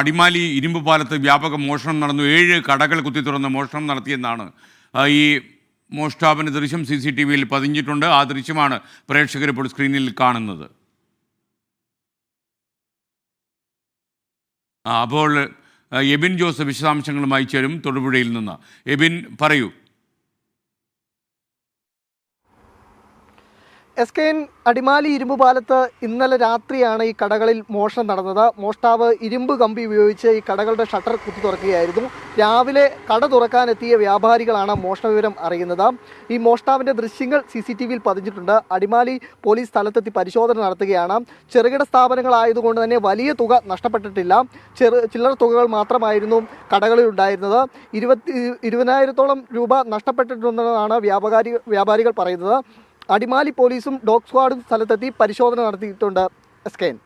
അടിമാലി ഇരുമ്പ് പാലത്ത് വ്യാപക മോഷണം നടന്നു. 7 കടകൾ കുത്തിത്തുറന്ന് മോഷണം നടത്തിയെന്നാണ് ഈ മോഷ്ടാവിൻ്റെ ദൃശ്യം CCTV-യിൽ പതിഞ്ഞിട്ടുണ്ട്. ആ ദൃശ്യമാണ് പ്രേക്ഷകർ ഇപ്പോൾ സ്ക്രീനിൽ കാണുന്നത്. അപ്പോൾ എബിൻ ജോസ് വിശദാംശങ്ങളുമായി ചേരും തൊടുപുഴയിൽ നിന്ന്. എബിൻ, പറയൂ. SKN അടിമാലി ഇരുമ്പ് പാലത്ത് ഇന്നലെ രാത്രിയാണ് ഈ കടകളിൽ മോഷണം നടന്നത്. മോഷ്ടാവ് ഇരുമ്പ് കമ്പി ഉപയോഗിച്ച് ഈ കടകളുടെ ഷട്ടർ കുത്തി തുറക്കുകയായിരുന്നു. രാവിലെ കട തുറക്കാനെത്തിയ വ്യാപാരികളാണ് മോഷണ വിവരം അറിയുന്നത്. ഈ മോഷ്ടാവിൻ്റെ ദൃശ്യങ്ങൾ CCTV-യിൽ പതിഞ്ഞിട്ടുണ്ട്. അടിമാലി പോലീസ് സ്ഥലത്തെത്തി പരിശോധന നടത്തുകയാണ്. ചെറുകിട സ്ഥാപനങ്ങളായതുകൊണ്ട് തന്നെ വലിയ തുക നഷ്ടപ്പെട്ടിട്ടില്ല. ചില്ലറ തുകകൾ മാത്രമായിരുന്നു കടകളിൽ ഉണ്ടായിരുന്നത്. 20,000-ഓളം രൂപ നഷ്ടപ്പെട്ടിട്ടുണ്ടെന്നാണ് വ്യാപാരികൾ പറയുന്നത്. അടിമാലി പോലീസും ഡോഗ് സ്ക്വാഡും സ്ഥലത്തെത്തി പരിശോധന നടത്തിയിട്ടുണ്ട്. SKN.